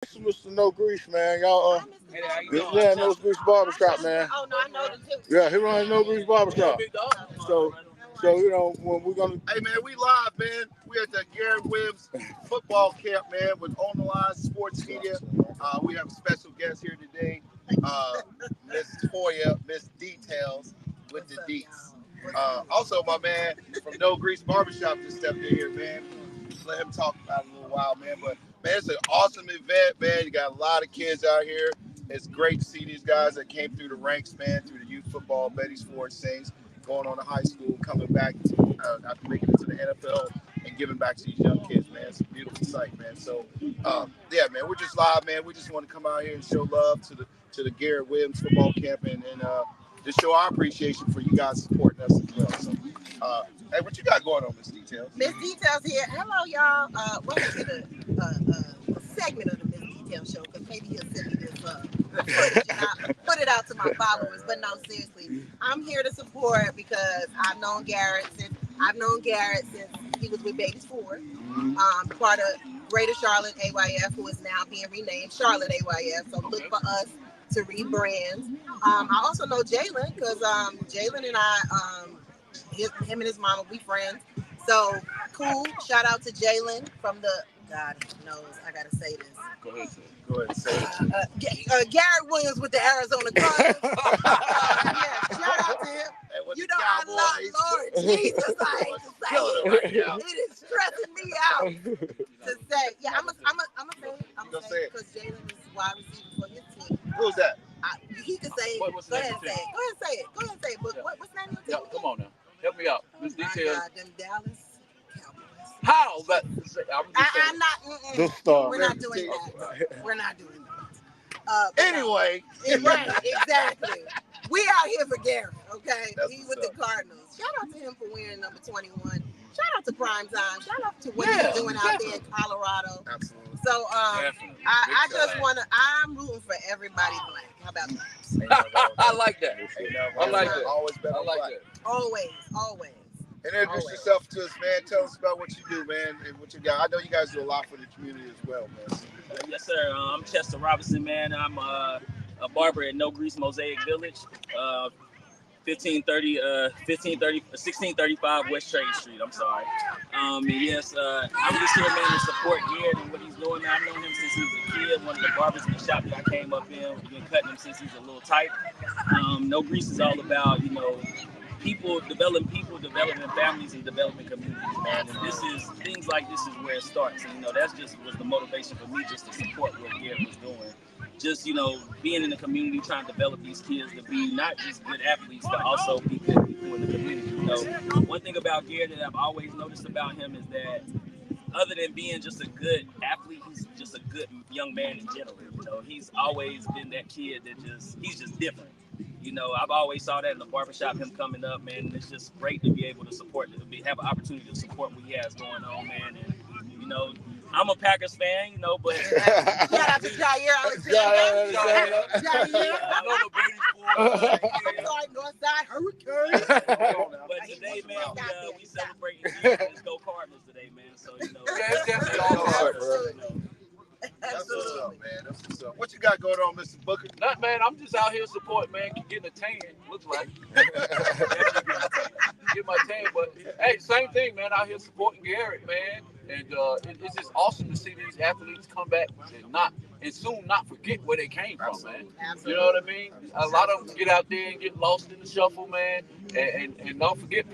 This is Mr. No Grease, man. Y'all, Hey, how you doing? yeah, No Grease Barbershop, man. Oh no, I know the two. Yeah, he runs No Grease Barbershop. So, when we're gonna. Hey man, we live, man. We at the Garret Williams football camp, man, with ODL Sports Media. We have a special guest here today, Miss Toya, Miss Details with the Deets. Also, my man from No Grease Barbershop just stepped in here, man. Let him talk about it a little while, man. But man, it's an awesome event, man. You got a lot of kids out here. It's great to see these guys that came through the ranks, man, through the youth football, Betty Sports Saints, going on to high school, coming back after making it to the NFL and giving back to these young kids, man. It's a beautiful sight, man. So, yeah, man, we're just live, man. We just want to come out here and show love to the Garret Williams football camp and just show our appreciation for you guys supporting us as well. So, hey, what you got going on, Miss Details? Miss Details here. Hello, y'all. Welcome to the segment of the Miss Details show, because maybe he'll send me this footage and I'll put it out to my followers. But no, seriously, I'm here to support because I've known Garret since he was with Babies Ford, part of Greater Charlotte AYF, who is now being renamed Charlotte AYF. So look for us to rebrand. I also know Jalen because Jalen and I, him and his mama, we friends. So cool. Shout out to Jalen from the, God knows I gotta say this. Go ahead, say it. Garret Williams with the Arizona Cardinals. Yeah, shout out to him. You know, I love Lord Jesus. I hate to say it. It is stressing me out to say. Yeah, I'm gonna say it because Jalen is wide receiver for his team. Who's that? He can say it. Go ahead and say it. Go ahead and say it. Go ahead and say it. But what's the name of your team? Come on now. Help me out. Miss Details. Them Dallas Cowboys. How? I'm not. The star. We're not doing that. We're not doing that. Anyway. Right, exactly. We out here for Garret, okay? He's with the Cardinals. Shout out to him for wearing number 21. Shout out to Prime Time. Shout out to what he's doing out there in Colorado. Absolutely. So I just want to, I'm rooting for everybody black. How about that? I like that. I like that. Always been I like that. Always. And introduce yourself to us, man. Tell us about what you do, man, and what you got. I know you guys do a lot for the community as well, man. Yes, sir. I'm Chester Robinson, man. I'm a barber at No Grease Mosaic Village, 1635 West Trade Street. I'm sorry. I'm just here, man, to support Garret and what he's doing. I've known him since he was a kid. One of the barbers in the shop that I came up in. We've been cutting him since he's a little tight. No Grease is all about, developing families and developing communities, man. And things like this is where it starts. And, that's just was the motivation for me just to support what Garret was doing. Just, being in the community, trying to develop these kids to be not just good athletes, but also be good people in the community. One thing about Garret that I've always noticed about him is that other than being just a good athlete, he's just a good young man in general. He's always been that kid he's just different. I've always saw that in the barbershop, him coming up, man. And it's just great to be able to have an opportunity to support what he has going on, man. And, I'm a Packers fan, but shout out to Jair Alexander. I know the Brady Northside Hurricane. But today, man, we celebrating Let's Go Cardinals today, man. So it's definitely all Cardinals. That's what's up, man. That's what's up. What you got going on, Mr. Booker? Not, man. I'm just out here supporting, man. Getting a tan, looks like. Get my tan, but hey, same thing, man. Out here supporting Garret, man. And it's just awesome to see these athletes come back and soon not forget where they came from, man. Absolutely. You know what I mean? A lot of them get out there and get lost in the shuffle, man. And don't forget,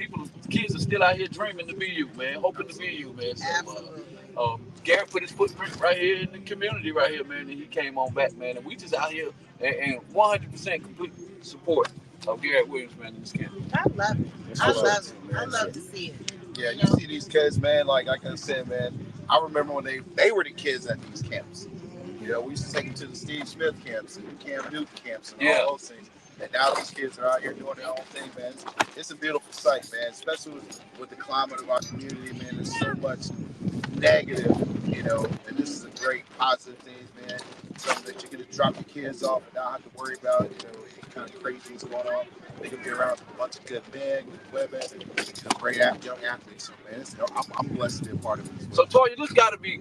kids are still out here dreaming to be you, man. Hoping to be you, man. So, absolutely. Garret put his footprint right here in the community right here, man, and he came on back, man. And we just out here and 100% complete support of Garret Williams, man, in this camp. I love it. I love to see it. Yeah, you see these kids, man, like I said, man, I remember when they were the kids at these camps. We used to take them to the Steve Smith camps and the Cam Newton camps and all those things. And now these kids are out here doing their own thing, man. It's a beautiful sight, man, especially with the climate of our community, man. There's so much negative, and this is a great positive thing, man. Something that you get to drop your kids off and not have to worry about, any kind of crazy things going on. They can be around a bunch of good men, women, and great young athletes, man. I'm blessed to be a part of it. So, Toya, this got to be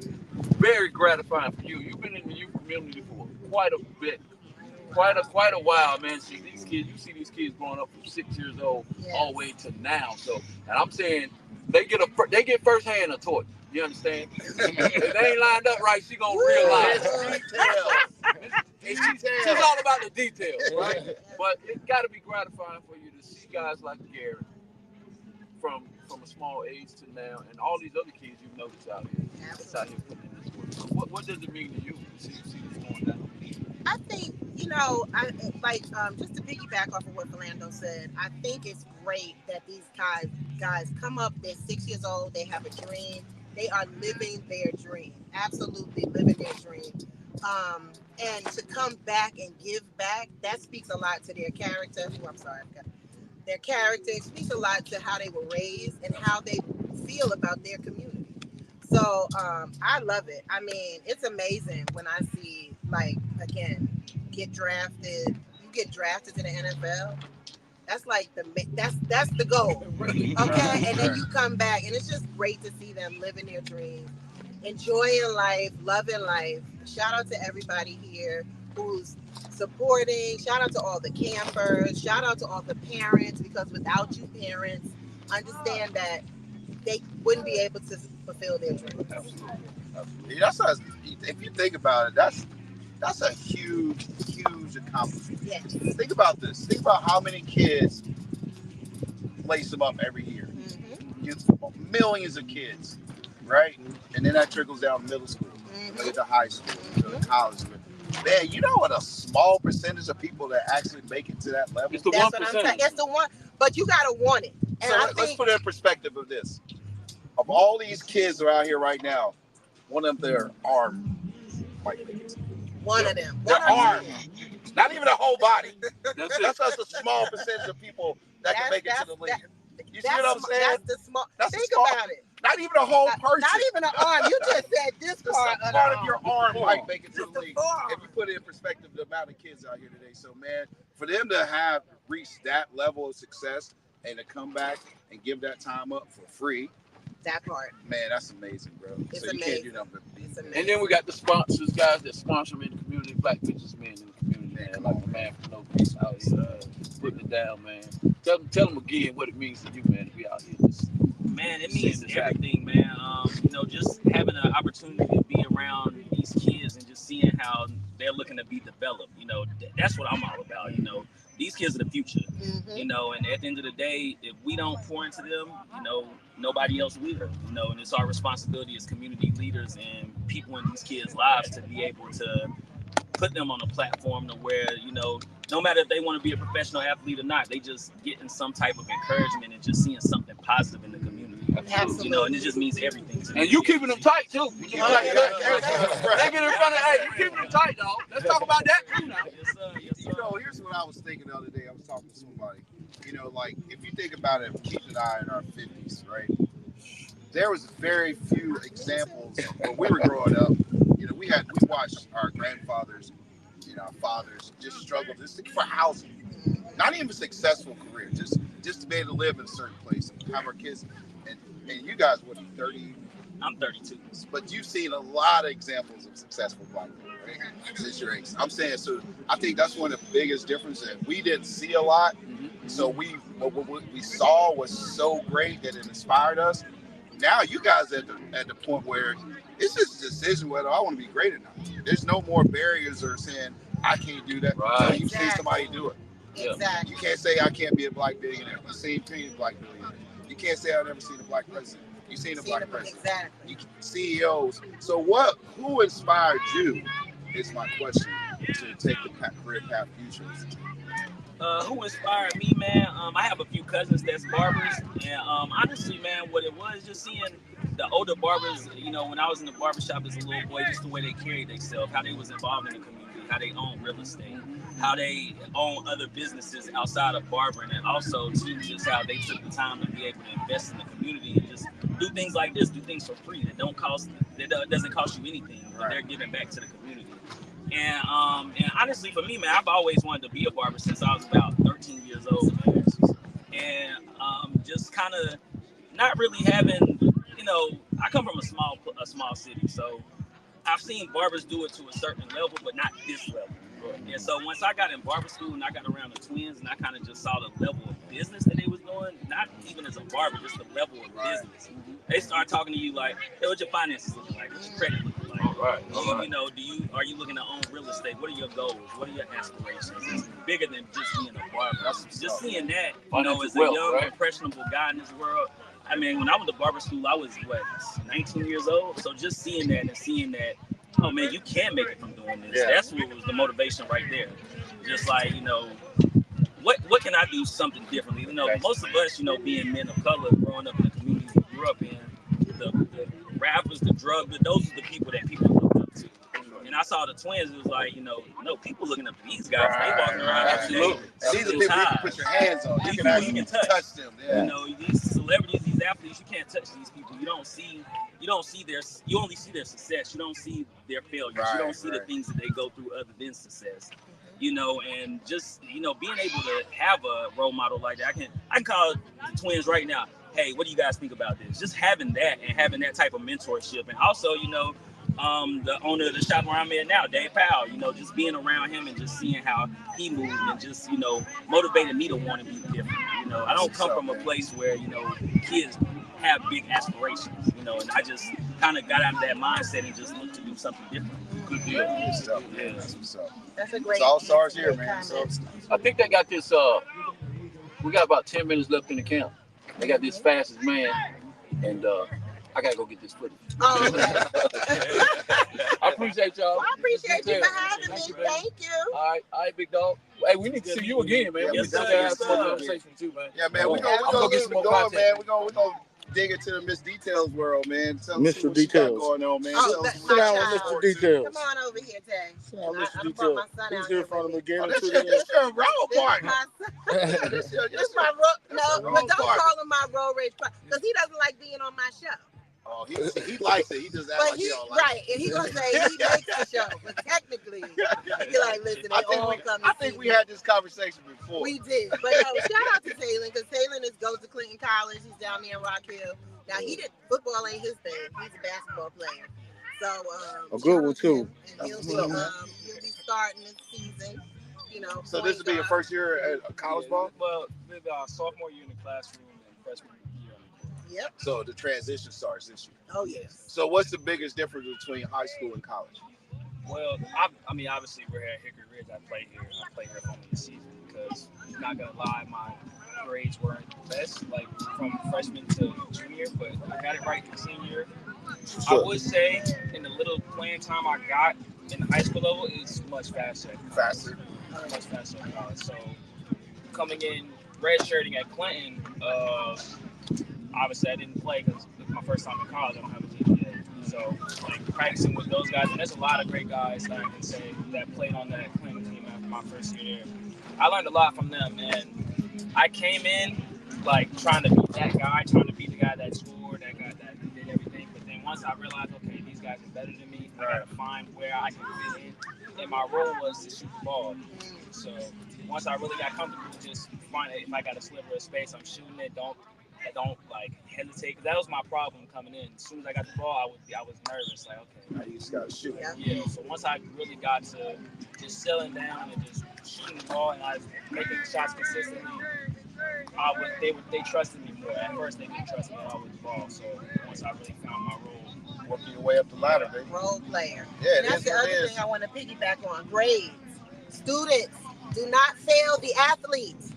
very gratifying for you. You've been in the youth community for quite a bit. Quite a while, man. See these kids, you see these kids growing up from 6 years old all the way to now. So, and I'm saying they get firsthand a torch. You understand? If they ain't lined up right, she gonna realize. She's all about the details, right? But it's got to be gratifying for you to see guys like Garret from a small age to now, and all these other kids you've noticed out here. That's out here putting in this work. So what does it mean to you to see this going down? I think, I like just to piggyback off of what Philando said, I think it's great that these guys come up, they're 6 years old, they have a dream, they are living their dream, absolutely living their dream. And to come back and give back, that speaks a lot to their character. Their character speaks a lot to how they were raised and how they feel about their community. So I love it. I mean, it's amazing when I see, like, again, you get drafted to the NFL. That's like that's the goal, okay? And then you come back, and it's just great to see them living their dreams, enjoying life, loving life. Shout out to everybody here who's supporting. Shout out to all the campers. Shout out to all the parents, because without you parents, understand that they wouldn't be able to fulfill their dreams. Absolutely. If you think about it, that's a huge accomplishment. Yes. Think about this. Think about how many kids lace them up every year. Mm-hmm. Millions of kids, right? And then that trickles down to middle school, to high school, to college. Man, you know what a small percentage of people that actually make it to that level? It's the 1%. That's what I'm saying. It's the one, but you gotta want it. And so let's put it in perspective of this. Of all these kids that are out here right now, one of their arm might make it. One of them. Their arm. Not even a whole body. That's just a small percentage of people that can make it to the league. You see what I'm saying? That's the small. Think about it. Not even a whole person. Not even an arm. You just said this part of your arm might make it to the league. If you put it in perspective, the amount of kids out here today. So, man, for them to have reached that level of success and to come back and give that time up for free, that part, man, that's amazing, bro. It's so you amazing. Can't do nothing. And then we got the sponsors, guys that sponsor me in the community, black businessmen in the community, man. Like the man from No Peace out here putting it down, man. Tell them again what it means to you, man, to be out here. Man, it means everything, man. Just having an opportunity to be around these kids and just seeing how they're looking to be developed. That's what I'm all about. These kids are the future. And at the end of the day, if we don't pour into them, nobody else will. And it's our responsibility as community leaders and people in these kids' lives to be able to put them on a platform to where, no matter if they want to be a professional athlete or not, they just getting some type of encouragement and just seeing something positive in the community. Absolutely. And it just means everything to me. And you keeping them tight too. They get in front of, hey, you keeping them tight, dog. Let's talk about that too now. Yes, sir. Here's what I was thinking the other day. I was talking to somebody. Like if you think about it, Keith and I in our 50s, right? There was very few examples when we were growing up. We watched our grandfathers, our fathers just struggle just for housing. Not even a successful career, just to be able to live in a certain place and have our kids. And you guys, what are you, 30? I'm 32. But you've seen a lot of examples of successful black people, right? Since your age. I'm saying, so I think that's one of the biggest differences. We didn't see a lot. So what we saw was so great that it inspired us. Now you guys at the point where it's just a decision whether I want to be great or not. There's no more barriers or saying I can't do that. Right. So you've seen somebody do it. Exactly. You can't say I can't be a black billionaire. You've seen plenty of black billionaires. You can't say I've never seen a black president. You've seen a black president. Exactly. CEOs. So who inspired you is my question to take the career path futures. Who inspired me, man? I have a few cousins that's barbers, and honestly, man, what it was just seeing the older barbers. When I was in the barbershop as a little boy, just the way they carried themselves, how they was involved in the community, how they own real estate, how they own other businesses outside of barbering, and also too just how they took the time to be able to invest in the community and just do things like this, do things for free that doesn't cost you anything, but they're giving back to the community. And honestly, for me, man, I've always wanted to be a barber since I was about 13 years old, man. And just kind of not really having, I come from a small city, so I've seen barbers do it to a certain level, but not this level. And so once I got in barber school and I got around the twins and I kind of just saw the level of business that they was doing, not even as a barber, just the level of business. They start talking to you like, hey, what your finances looking like? What's your credit looking like? You know, are you looking to own real estate? What are your goals? What are your aspirations? It's bigger than just being a barber. Just seeing that, you know, as a young, impressionable guy in this world. I mean, when I went to barber school, I was 19 years old. So just seeing that and seeing that, oh man, you can make it from doing this. Yeah. That's what was the motivation right there. Just like, you know, what can I do something differently? You know, most of us, you know, being men of color, growing up in the communities we grew up in, the rappers, the drug, those are the people that people look up to. And I saw the twins, it was like, you know, no, people looking up to these guys. They walking around every day. These are people you can put your hands on. You can actually touch them. Yeah. You know, these celebrities, these athletes, you can't touch these people. You only see their success. You don't see their failures. You don't see the things that they go through other than success. You know, and just, you know, being able to have a role model like that, I can call the twins right now. Hey, what do you guys think about this? Just having that and having that type of mentorship. And also, you know, the owner of the shop where I'm at now, Dave Powell, you know, just being around him and just seeing how he moved and just, you know, motivated me to want to be different. You know, I don't come from a place where, you know, kids have big aspirations, you know, and I just kind of got out of that mindset and just looked to do something different. Good deal. Good stuff, man. That's what's up. That's a great. It's all stars here, man. So I think they got this. We got about 10 minutes left in the camp. They got this fastest man, and I gotta go get this footage. Oh, okay. I appreciate y'all. Well, I appreciate you for having me. Thank you. All right, big dog. Hey, we need to see you again, man. Yes, we need to have some conversation too, man. Yeah, man. We're gonna get some more content, man. We're gonna dig into the Miss Details world, man. Mr. Details going on, man. Sit down with Mr. Details. Come on over here, Tay. Sit down with Mr. Details. He's here from the beginning to the end. This your role partner. This my role. No, but don't call him my role race partner because he doesn't like being on my show. Oh, he likes it. He just acts like he don't like it. Right, and he gonna say he makes the show, but technically, he like, listen, I think we had this conversation before. We did, but no, shout out to Taylor because Taylor goes to Clinton College. He's down there in Rock Hill. Now football ain't his thing. He's a basketball player. So a good one too. And he'll be starting this season. You know. So this will be your first year at college ball? Well, with sophomore year in the classroom and freshman year. Yep. So the transition starts this year. Oh yes. So what's the biggest difference between high school and college? Well, I mean, obviously we're at Hickory Ridge. I play here for only the season because I'm not gonna lie, my grades weren't the best, like from freshman to junior, but I got it right in senior year. Sure. I would say in the little playing time I got in the high school level, it's much faster. Much faster in college. So coming in redshirting at Clinton, obviously I didn't play because it's my first time in college. I don't have a GPA. So like practicing with those guys, and there's a lot of great guys that I can say that played on that Clinton team after my first year there. I learned a lot from them, and I came in like trying to be that guy, trying to be the guy that scored, that guy that did everything. But then once I realized, okay, these guys are better than me, I gotta find where I can fit in. And my role was to shoot the ball. So once I really got comfortable, just finding if I got a sliver of space, I'm shooting it. I don't like hesitate, because that was my problem coming in. As soon as I got the ball, I was nervous. Like, okay, now you just gotta shoot. Yeah. So once I really got to just settling down and just shooting the ball, and I was making shots consistently, they trusted me more. At first, they didn't trust me at all with the ball. So once I really found my role, working your way up the ladder, baby. Role player. Yeah, and that's the other thing I want to piggyback on. Grades. Students, do not fail the athletes.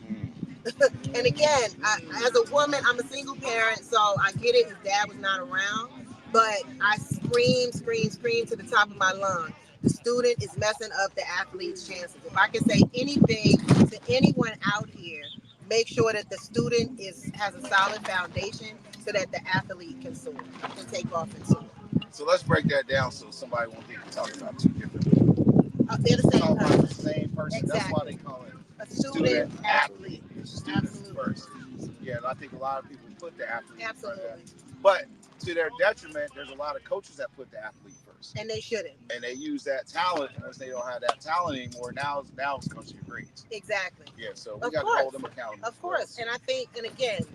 And again, as a woman, I'm a single parent, so I get it. His dad was not around, but I scream to the top of my lungs. The student is messing up the athlete's chances. If I can say anything to anyone out here, make sure that the student has a solid foundation so that the athlete can soar, can take off and soar. So let's break that down so somebody won't think we're talking about two different people. They're the same person. The same person. Exactly. That's why they call it a student athlete. Students first. Yeah, and I think a lot of people put the athlete Absolutely. first. But to their detriment, there's a lot of coaches that put the athlete first. And they shouldn't. And they use that talent, and once they don't have that talent anymore, now it's comes to your grades. Exactly. Yeah, so we got to hold them accountable. Of course. And I think, and again,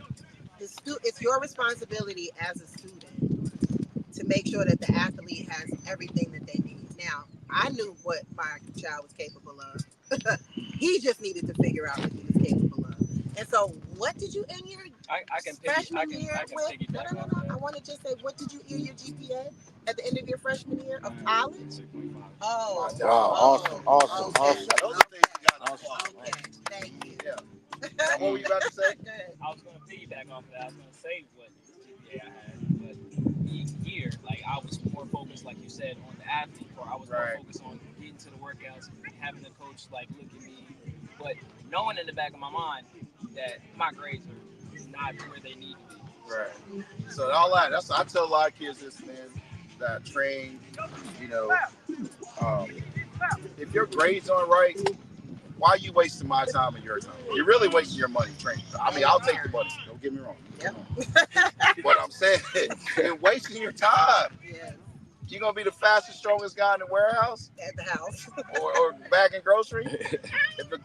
it's your responsibility as a student to make sure that the athlete has everything that they need. Now, I knew what my child was capable of. He just needed to figure out what he was capable of. And so, what did you end your freshman year with? No. I want to just say, what did you end your GPA at the end of your freshman year of college? Oh, Wow, awesome. Those are things you got to apply. Okay, thank you. Yeah. Now, what were you about to say? I was going to piggyback off of that. I was going to say what GPA I had, but each year, like I was more focused, like you said, on the athlete part. I was more focused on getting to the workouts, having the coach like look at me, but knowing in the back of my mind that my grades are not where they need to be. Right. So all that. That's I tell a lot of kids this, man, that train. You know, if your grades aren't right, why are you wasting my time and your time? You're really wasting your money training. I mean, I'll take the money. Don't get me wrong. Yep. But I'm saying, you're wasting your time. Yes, You're gonna be the fastest, strongest guy in the warehouse at the house. or bagging groceries. If the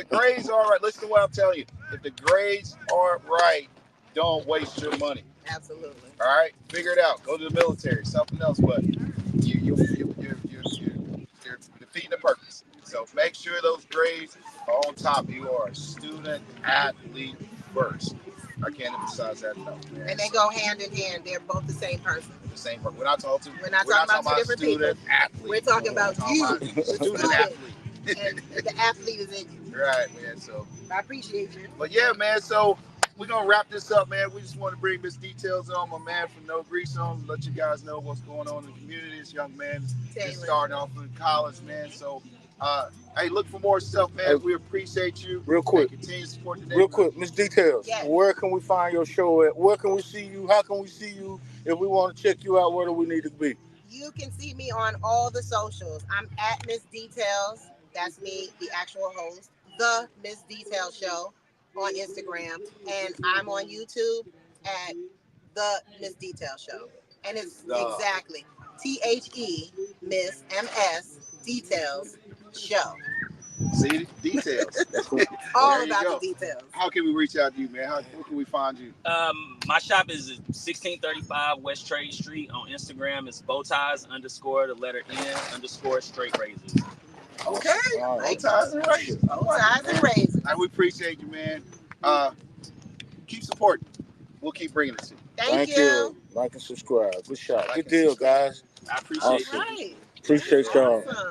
grades aren't right, listen to what I'm telling you. If the grades aren't right, don't waste your money. Absolutely. All right, figure it out. Go to the military, something else. But you're defeating the purpose. So make sure those grades are on top. You are a student athlete first. I can't emphasize that enough, man. And they go hand in hand. They're both the same person. The same person. We're not talking about two different student people. athlete. We're talking about you, student athlete. and the athlete is in you. Right, man. So I appreciate you. but yeah, man. So we're gonna wrap this up, man. We just want to bring Miss Details on, my man from No Grease on, let you guys know what's going on in the community. This young man is starting off in college, man. So hey, look for more stuff, man. Hey, we appreciate you. Real quick. Continue to support the Real quick, Miss Details. Yes. Where can we find your show at? Where can we see you? How can we see you? If we want to check you out, where do we need to be? You can see me on all the socials. I'm at Miss Details. That's me, the actual host. The Miss Details Show on Instagram. And I'm on YouTube at The Miss Details Show. And it's exactly THE Miss MS Details Show. See, details. All about the details. How can we reach out to you, man? How can we find you? My shop is 1635 West Trade Street. On Instagram, it's bowties_the letter N_straight razors. Okay. Bowties and razors. Bowties and razors. We appreciate you, man. Keep supporting. We'll keep bringing it to you. Thank you. Like and subscribe. Good shot. Good deal, guys. I appreciate you. Appreciate y'all. Awesome.